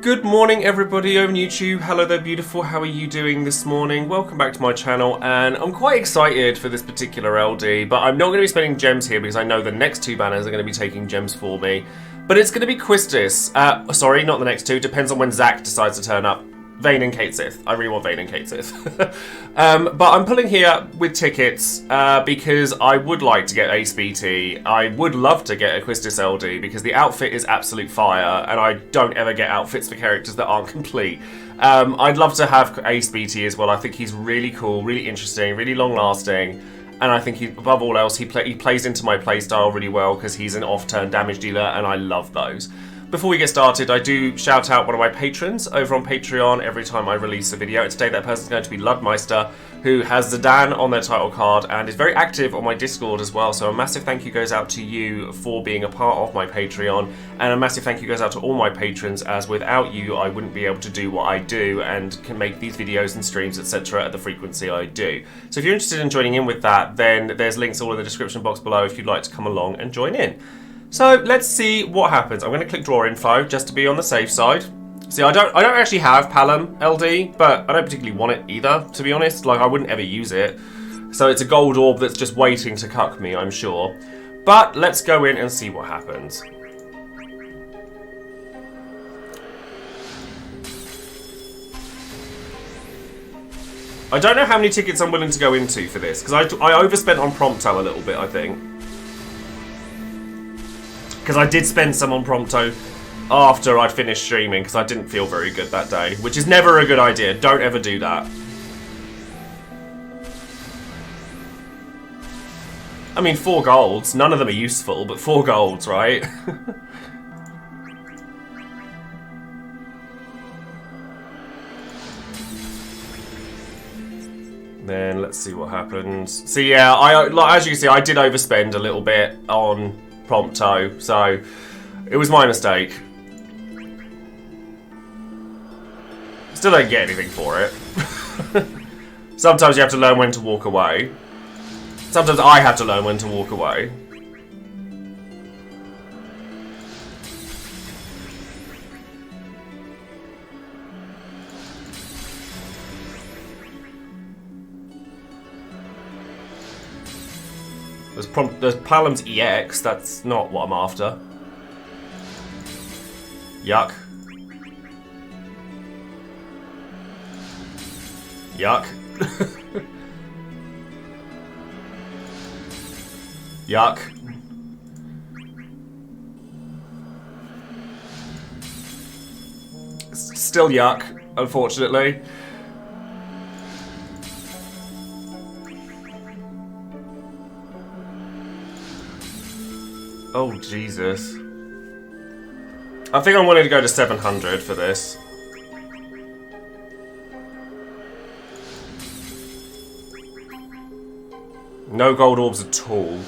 Good morning everybody over on YouTube. Hello there beautiful, how are you doing this morning? Welcome back to my channel, and I'm quite excited for this particular LD, but I'm not going to be spending gems here because I know the next two banners are going to be taking gems for me. But it's going to be Quistis. Sorry, not the next two, depends on when Zach decides to turn up. Vayne and Kate Sith. I really want Vayne and Kate Sith. But I'm pulling here with tickets because I would like to get Ace BT. I would love to get a Quistis LD because the outfit is absolute fire and I don't ever get outfits for characters that aren't complete. I'd love to have Ace BT as well. I think he's really cool, really interesting, really long lasting. And I think, above all else, he plays into my playstyle really well because he's an off-turn damage dealer and I love those. Before we get started, I do shout out one of my patrons over on Patreon every time I release a video. And today that person's going to be Ludmeister, who has Zidane on their title card and is very active on my Discord as well. So a massive thank you goes out to you for being a part of my Patreon. And a massive thank you goes out to all my patrons, as without you I wouldn't be able to do what I do and can make these videos and streams, etc. at the frequency I do. So if you're interested in joining in with that, then there's links all in the description box below if you'd like to come along and join in. So let's see what happens. I'm going to click draw info just to be on the safe side. See, I don't actually have Palom LD, but I don't particularly want it either, to be honest. Like, I wouldn't ever use it. So it's a gold orb that's just waiting to cuck me, I'm sure. But let's go in and see what happens. I don't know how many tickets I'm willing to go into for this, because I overspent on Prompto a little bit, I think. Because I did spend some on Prompto after I'd finished streaming because I didn't feel very good that day, which is never a good idea. Don't ever do that. I mean, 4 golds. None of them are useful, but 4 golds, right? Then let's see what happens. So yeah, as you can see, I did overspend a little bit on Prompto, so it was my mistake. Still don't get anything for it. Sometimes you have to learn when to walk away. Sometimes I have to learn when to walk away. There's Palom's EX, that's not what I'm after. Yuck. Yuck. Yuck. Still yuck, unfortunately. Oh, Jesus. I think I'm willing to go to 700 for this. No gold orbs at all.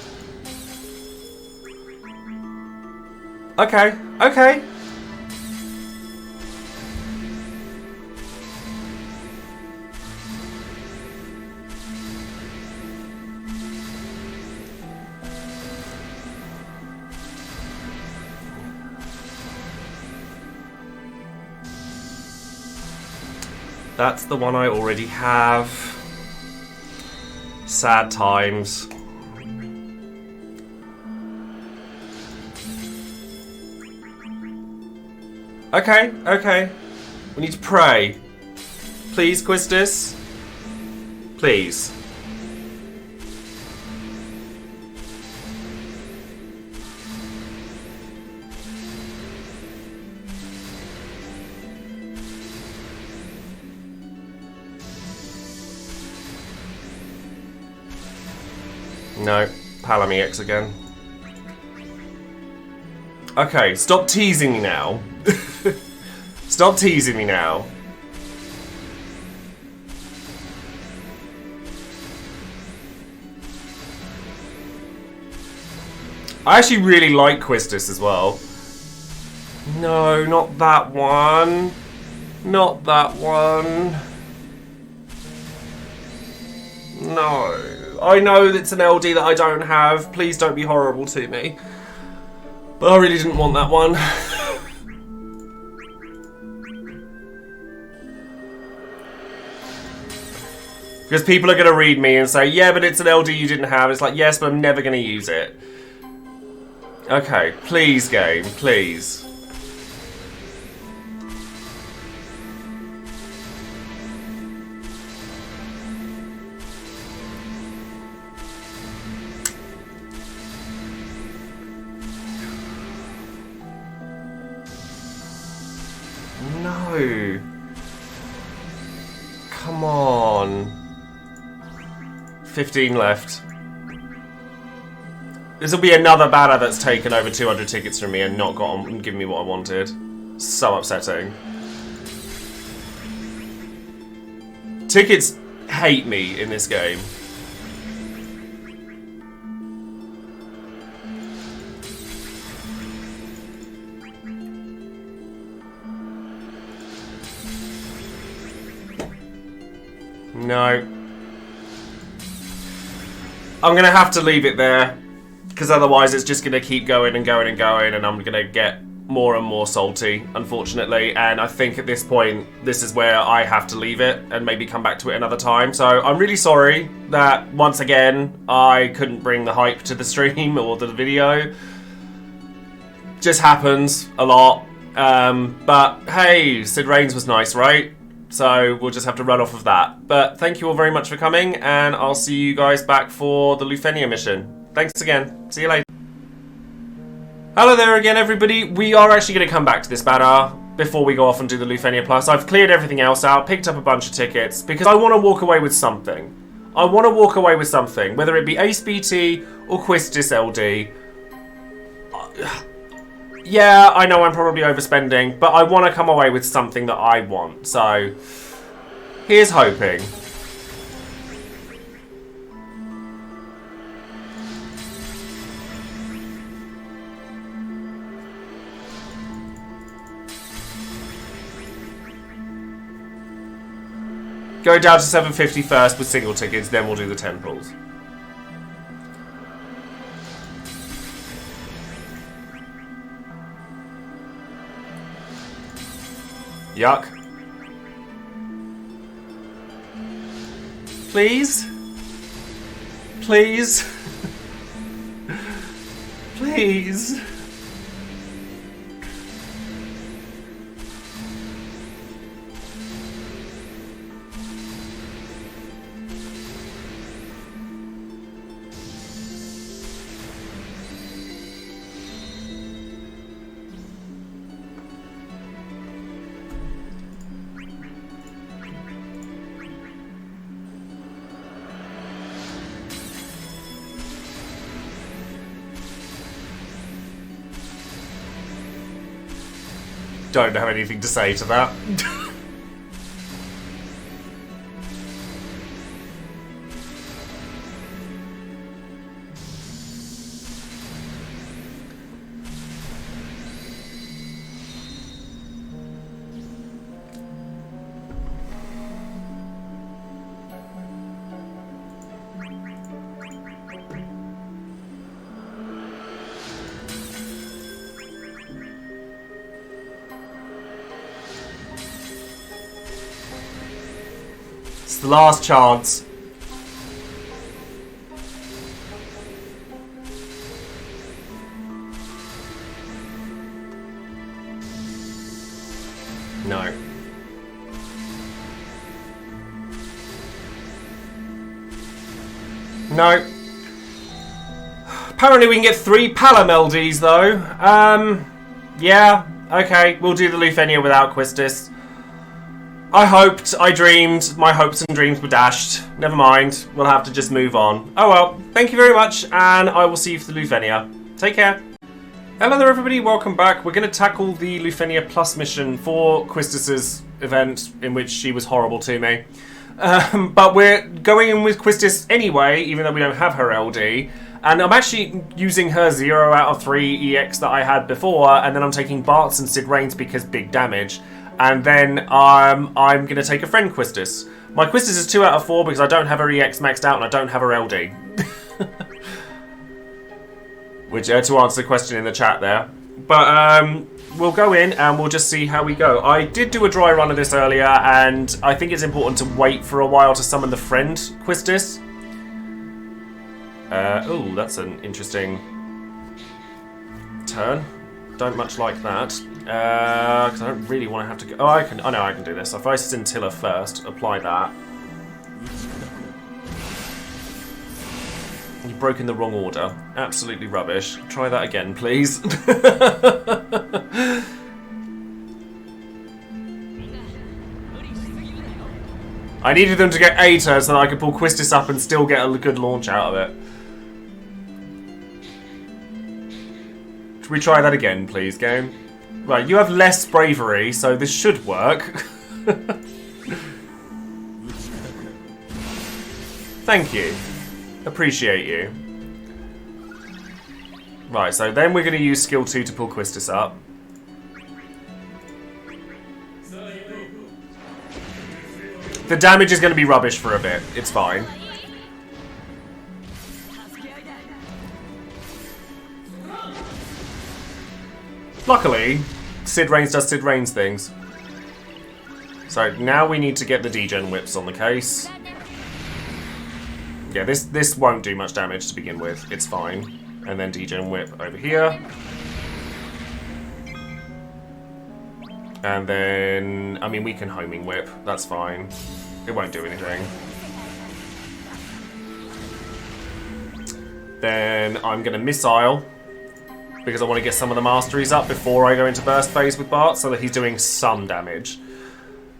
Okay, okay. That's the one I already have. Sad times. Okay, okay. We need to pray. Please, Quistis. Please. No, Palom EX again. Okay, stop teasing me now. Stop teasing me now. I actually really like Quistis as well. No, not that one. Not that one. No. I know it's an LD that I don't have. Please don't be horrible to me. But I really didn't want that one. Because people are going to read me and say, yeah, but it's an LD you didn't have. It's like, yes, but I'm never going to use it. Okay, please, game, please. No. Come on. 15 left. This will be another banner that's taken over 200 tickets from me and not got on and given me what I wanted. So upsetting. Tickets hate me in this game. No. I'm going to have to leave it there, because otherwise it's just going to keep going and going and going, and I'm going to get more and more salty, unfortunately. And I think at this point, this is where I have to leave it and maybe come back to it another time. So I'm really sorry that, once again, I couldn't bring the hype to the stream or the video. Just happens a lot. But hey, Sid Reigns was nice, right? So we'll just have to run off of that. But thank you all very much for coming, and I'll see you guys back for the Lufenia mission. Thanks again. See you later. Hello there again, everybody. We are actually going to come back to this banner before we go off and do the Lufenia Plus. I've cleared everything else out, picked up a bunch of tickets, because I want to walk away with something. I want to walk away with something, whether it be Ace BT or Quistis LD. Yeah, I know I'm probably overspending, but I want to come away with something that I want. So, here's hoping. Go down to 750 first with single tickets, then we'll do the 10 pulls. Yuck. Please? Please? Please? Don't have anything to say to that. It's the last chance. No. No. Apparently we can get 3 Palom LDs though. Yeah, okay, we'll do the Lufenia without Quistis. I hoped, I dreamed, my hopes and dreams were dashed. Never mind, we'll have to just move on. Oh well, thank you very much, and I will see you for the Lufenia. Take care. Hello there everybody, welcome back. We're going to tackle the Lufenia Plus mission for Quistis' event, in which she was horrible to me. But we're going in with Quistis anyway, even though we don't have her LD. And I'm actually using her 0 out of 3 EX that I had before, and then I'm taking Bart's and Sid Reigns because big damage. And then I'm going to take a friend Quistis. My Quistis is 2 out of 4 because I don't have her EX maxed out and I don't have her LD. Which, to answer the question in the chat there. But, we'll go in and we'll just see how we go. I did do a dry run of this earlier, and I think it's important to wait for a while to summon the friend Quistis. Oh, that's an interesting turn. Don't much like that. Because I don't really want to have to go... Oh, I can. Oh, no, I can do this. If I Scintilla first, apply that. You've broken the wrong order. Absolutely rubbish. Try that again, please. I needed them to get a turn so that I could pull Quistis up and still get a good launch out of it. Should we try that again, please, game? Right, you have less bravery, so this should work. Thank you. Appreciate you. Right, so then we're going to use skill 2 to pull Quistis up. The damage is going to be rubbish for a bit. It's fine. Luckily, Sid Rains does Sid Rains things. So now we need to get the degen whips on the case. Yeah, this won't do much damage to begin with. It's fine. And then degen whip over here. And then, I mean, we can homing whip. That's fine. It won't do anything. Then I'm going to missile, because I want to get some of the masteries up before I go into burst phase with Bart, so that he's doing some damage.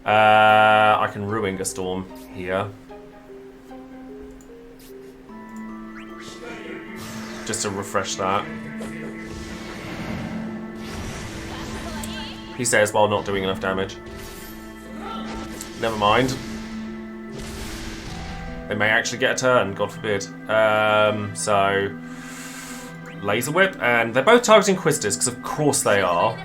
I can Ruin Storm here. Just to refresh that. He says while not doing enough damage. Never mind. They may actually get a turn, God forbid. So... Laser Whip, and they're both targeting Quistis, because of course they are.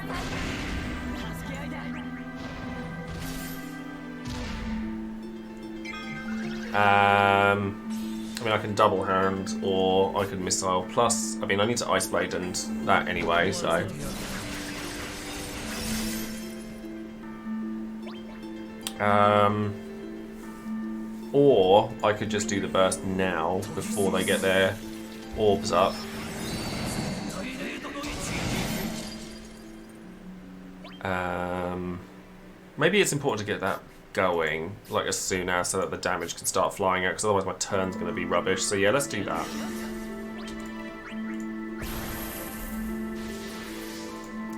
I mean, I can double hand, or I can missile. Plus, I mean, I need to Ice Blade and that anyway, so... Or I could just do the burst now before they get their orbs up. Maybe it's important to get that going like as soon as, so that the damage can start flying out, because otherwise my turn's going to be rubbish. So yeah, let's do that.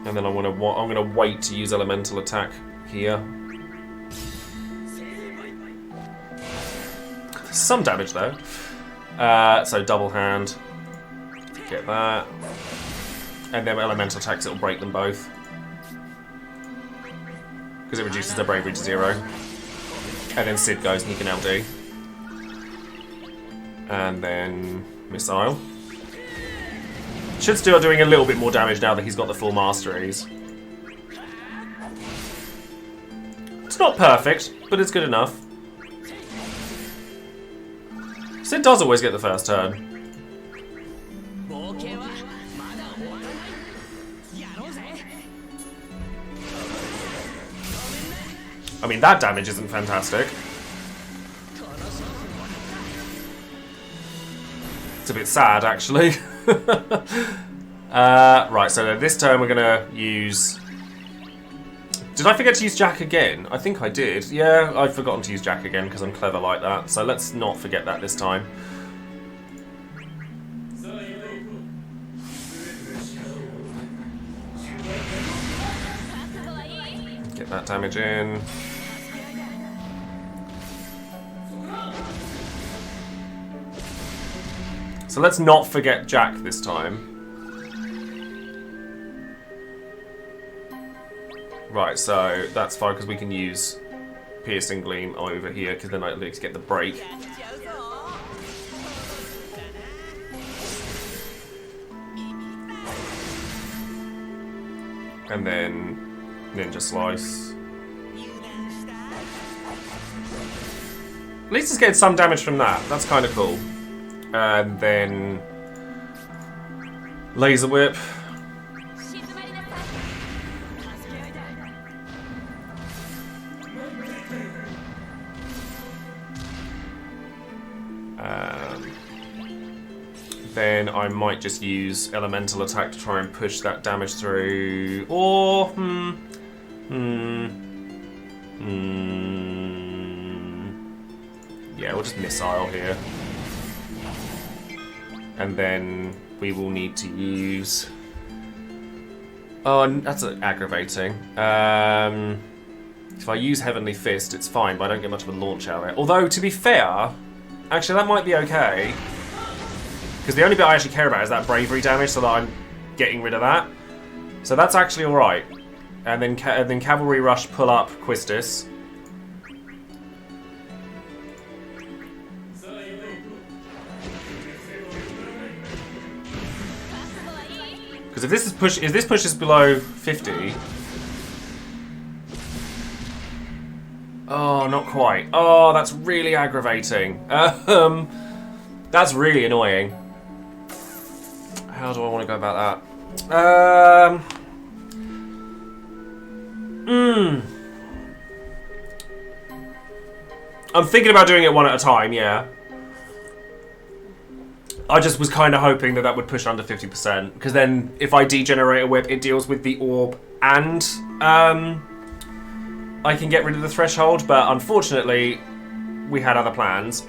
And then I'm going to wait to use elemental attack here. Some damage though. So double hand. Get that. And then elemental attacks, it'll break them both. Because it reduces their bravery to 0. And then Sid goes and he can LD. And then missile. Should start doing a little bit more damage now that he's got the full masteries. It's not perfect, but it's good enough. Sid does always get the first turn. I mean, that damage isn't fantastic. It's a bit sad, actually. Right, so this turn we're going to use... Did I forget to use Jack again? I think I did. Yeah, I've forgotten to use Jack again because I'm clever like that. So let's not forget that this time. Get that damage in. So let's not forget Jack this time. Right, so that's fine because we can use Piercing Gleam over here because then I at least get the break. And then Ninja Slice. At least it's getting some damage from that. That's kind of cool. And then Laser Whip. Then I might just use elemental attack to try and push that damage through, or yeah, we'll just missile here, and then we will need to use. Oh, that's aggravating. If I use Heavenly Fist, it's fine, but I don't get much of a launch out of it. Although, to be fair, actually that might be okay. Because the only bit I actually care about is that bravery damage, so that I'm getting rid of that. So that's actually alright. And then Cavalry Rush pull up Quistis. Because if this pushes below 50... Oh, not quite. Oh, that's really aggravating. That's really annoying. How do I want to go about that? I'm thinking about doing it one at a time, yeah. I just was kind of hoping that that would push under 50%, because then if I degenerate a whip, it deals with the orb and I can get rid of the threshold, but unfortunately, we had other plans.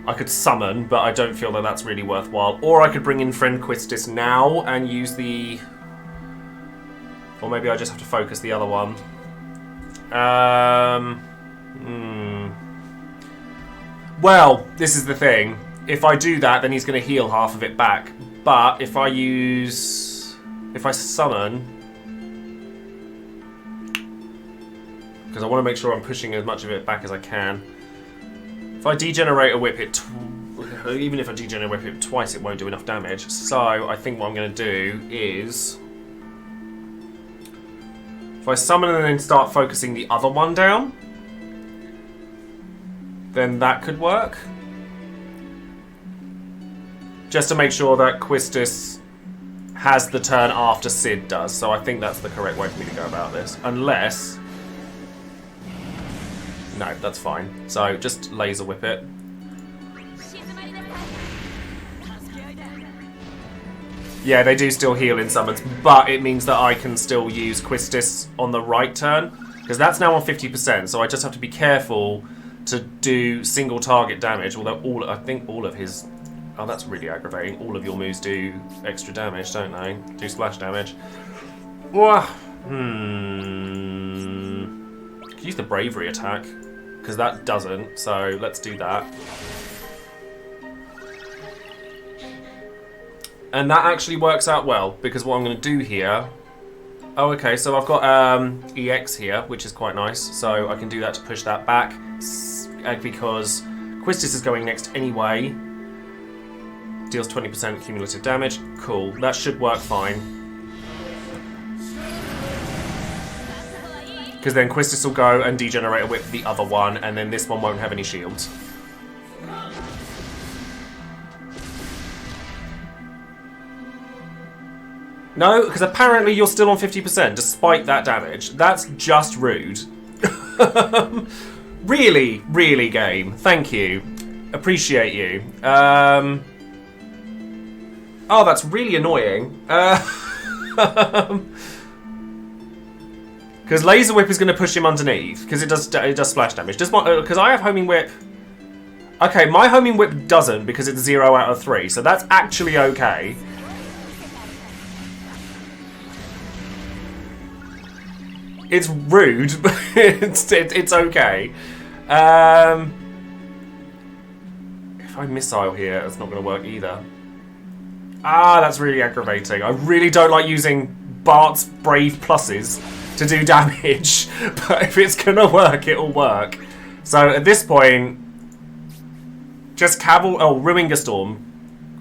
I could summon, but I don't feel that that's really worthwhile. Or I could bring in Friend Quistis now and use the... Or maybe I just have to focus the other one. Well, this is the thing. If I do that, then he's going to heal half of it back. But if I use... If I summon... Because I want to make sure I'm pushing as much of it back as I can. If I degenerate a whip, even if I degenerate a whip it twice, it won't do enough damage. So I think what I'm going to do is, if I summon and then start focusing the other one down, then that could work. Just to make sure that Quistis has the turn after Sid does. So I think that's the correct way for me to go about this. Unless... No, that's fine. So just laser whip it. Yeah, they do still heal in summons, but it means that I can still use Quistis on the right turn, because that's now on 50%, so I just have to be careful to do single target damage, although I think all of his... Oh, that's really aggravating. All of your moves do extra damage, don't they? Do splash damage. Use the bravery attack, because that doesn't, so let's do that. And that actually works out well, because what I'm going to do here... Oh, okay, so I've got EX here, which is quite nice, so I can do that to push that back, because Quistis is going next anyway. Deals 20% cumulative damage. Cool, that should work fine. Because then Quistis will go and degenerate a whip the other one, and then this one won't have any shields. No, because apparently you're still on 50% despite that damage. That's just rude. Really, really, game. Thank you. Appreciate you. Oh, that's really annoying. Because Laser Whip is going to push him underneath, because it does splash damage. Because I have Homing Whip... Okay, my Homing Whip doesn't, because it's 0 out of 3, so that's actually okay. It's rude, but it's okay. If I missile here, it's not going to work either. Ah, that's really aggravating. I really don't like using Bart's Brave pluses to do damage, but if it's gonna work, it'll work. So at this point, just Ruinga Storm.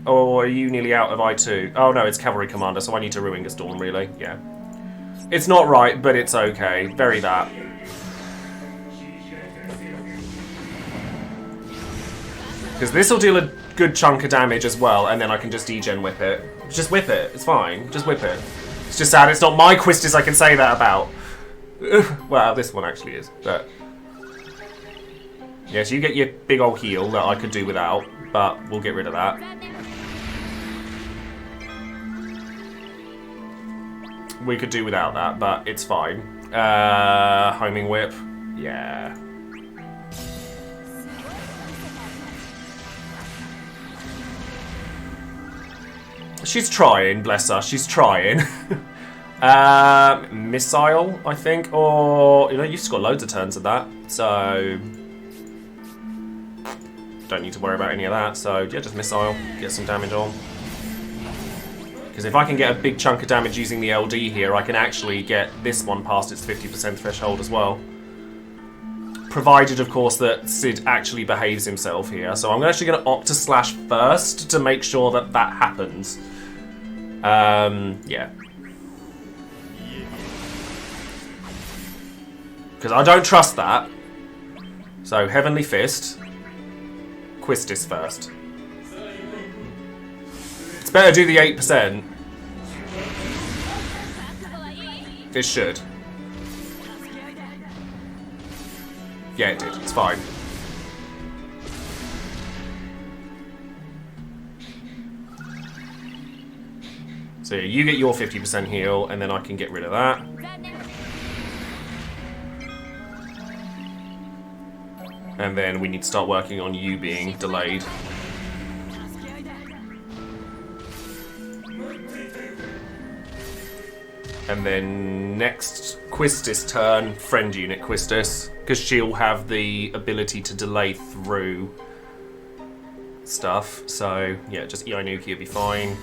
Oh, are you nearly out of I2? Oh no, it's Cavalry Commander, so I need to Ruinga Storm, really. Yeah. It's not right, but it's okay. Bury that. Because this will deal a good chunk of damage as well, and then I can just degen whip it. Just whip it. It's fine. Just whip it. It's just sad it's not my Quistis I can say that about. Well, this one actually is, but... Yeah, so you get your big old heal that I could do without, but we'll get rid of that. We could do without that, but it's fine. Homing whip. Yeah. She's trying, bless her. She's trying. Missile, I think, or you know, you've just got loads of turns of that, so don't need to worry about any of that. So yeah, just missile, get some damage on. Because if I can get a big chunk of damage using the LD here, I can actually get this one past its 50% threshold as well. Provided, of course, that Sid actually behaves himself here. So I'm actually going to opt to slash first to make sure that that happens. Yeah. Because I don't trust that. So, Heavenly Fist. Quistis first. It's better do the 8%. It should. Yeah, it did. It's fine. So yeah, you get your 50% heal, and then I can get rid of that. And then we need to start working on you being delayed. And then next Quistis turn, friend unit Quistis, because she'll have the ability to delay through stuff. So yeah, just Iainuki will be fine.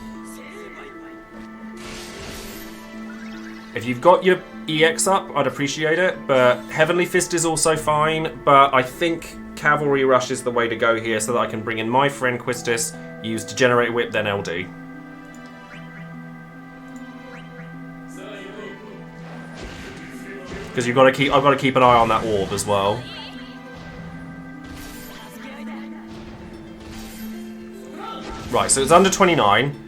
If you've got your EX up, I'd appreciate it, but Heavenly Fist is also fine, but I think Cavalry Rush is the way to go here so that I can bring in my friend Quistis, use Degenerate Whip, then LD. Because I've got to keep an eye on that orb as well. Right, so it's under 29.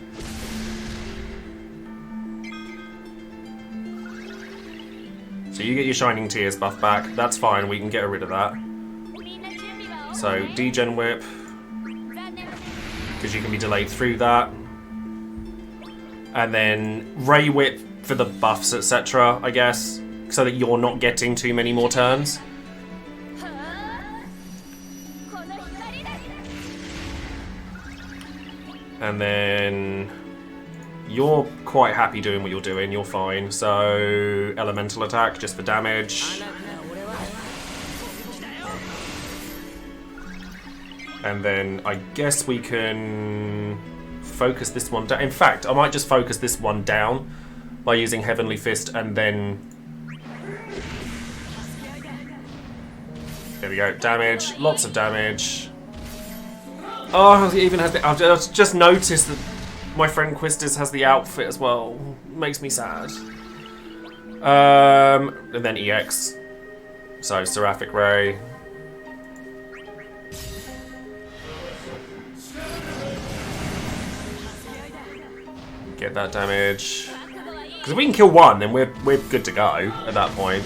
So you get your Shining Tears buff back. That's fine, we can get rid of that. So, Degen Whip. Because you can be delayed through that. And then Ray Whip for the buffs, etc., I guess. So that you're not getting too many more turns. And then... You're quite happy doing what you're doing, you're fine. So, elemental attack, just for damage. And then I guess we can focus this one down. In fact, I might just focus this one down by using Heavenly Fist and then... There we go, damage, lots of damage. Oh, it even has the... I've just noticed that my friend Quistis has the outfit as well. Makes me sad. And then EX. So, Seraphic Ray. Get that damage. Because if we can kill one, then we're good to go at that point.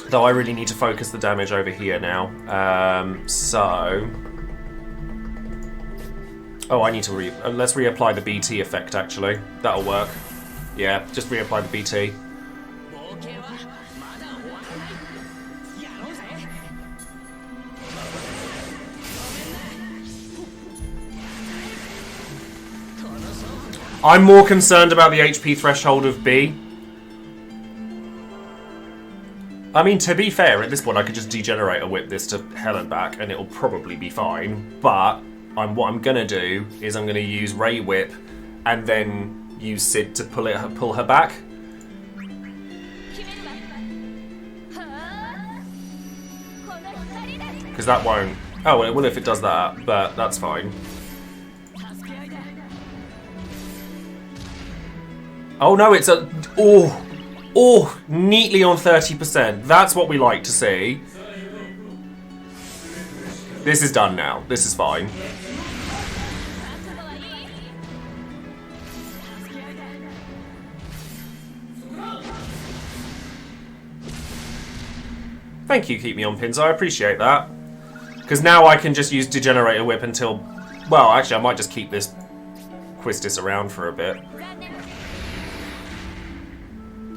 Though I really need to focus the damage over here now. So... Oh, I need to let's reapply the BT effect, actually. That'll work. Yeah, just reapply the BT. I'm more concerned about the HP threshold of B. I mean, to be fair, at this point I could just degenerate a whip this to hell and back and it'll probably be fine, but what I'm gonna do is I'm gonna use Ray Whip and then use Sid to pull her back. Because that won't... Oh, well, it will if it does that, but that's fine. Oh no, it's a... Oh, neatly on 30%. That's what we like to see. This is done now. This is fine. Thank you, Keep Me On Pins. I appreciate that. Because now I can just use Degenerator Whip until... Well, actually, I might just keep this Quistis around for a bit.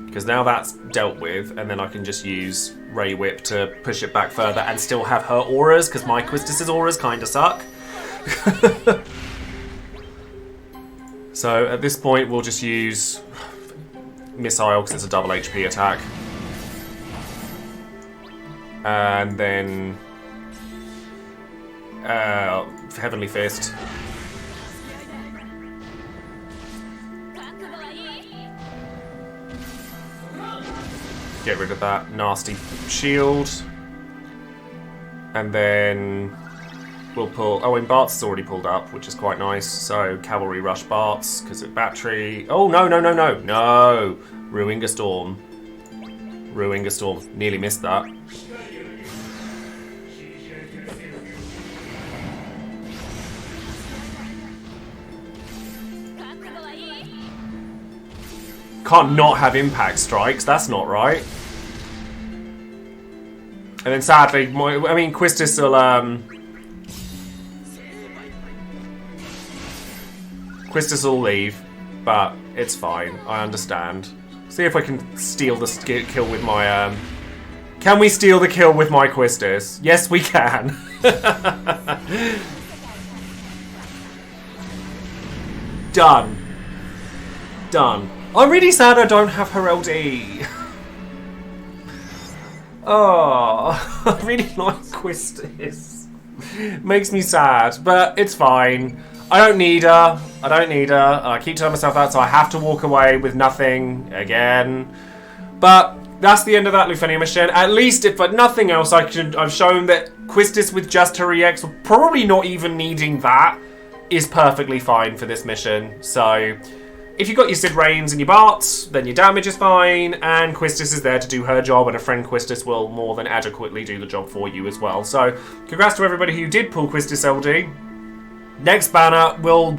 Because now that's dealt with, and then I can just use Ray Whip to push it back further and still have her auras, because my Quistis' auras kind of suck. So at this point, we'll just use Missile, because it's a double HP attack. And then... Heavenly Fist. Get rid of that nasty shield. And then we'll pull... Oh, and Bart's already pulled up, which is quite nice. So, Cavalry Rush Bart's, because of battery... Oh, no, no, no, no. No! Ruinga Storm. Ruinga Storm. Nearly missed that. Can't not have impact strikes, that's not right. And then sadly, Quistis will, Quistis will leave, but it's fine, I understand. See if I can steal the kill with my, Can we steal the kill with my Quistis? Yes, we can. Done. Done. I'm really sad I don't have her LD. Oh, I really like Quistis. Makes me sad, but it's fine. I don't need her. I don't need her. I keep telling myself that, so I have to walk away with nothing again. But that's the end of that Lufenia mission. At least, if but nothing else, I've shown that Quistis with just her EX, probably not even needing that, is perfectly fine for this mission. So... If you've got your Sid Rains and your Barts, then your damage is fine, and Quistis is there to do her job, and a friend Quistis will more than adequately do the job for you as well. So, congrats to everybody who did pull Quistis LD. Next banner will,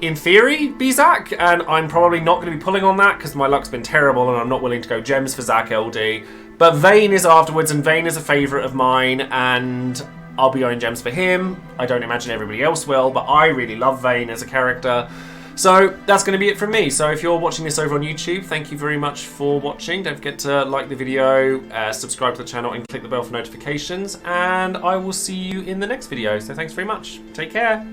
in theory, be Zac, and I'm probably not going to be pulling on that, because my luck's been terrible, and I'm not willing to go gems for Zac LD. But Vayne is afterwards, and Vayne is a favourite of mine, and I'll be going gems for him. I don't imagine everybody else will, but I really love Vayne as a character. So that's going to be it from me. So if you're watching this over on YouTube, thank you very much for watching. Don't forget to like the video, subscribe to the channel and click the bell for notifications. And I will see you in the next video. So thanks very much. Take care.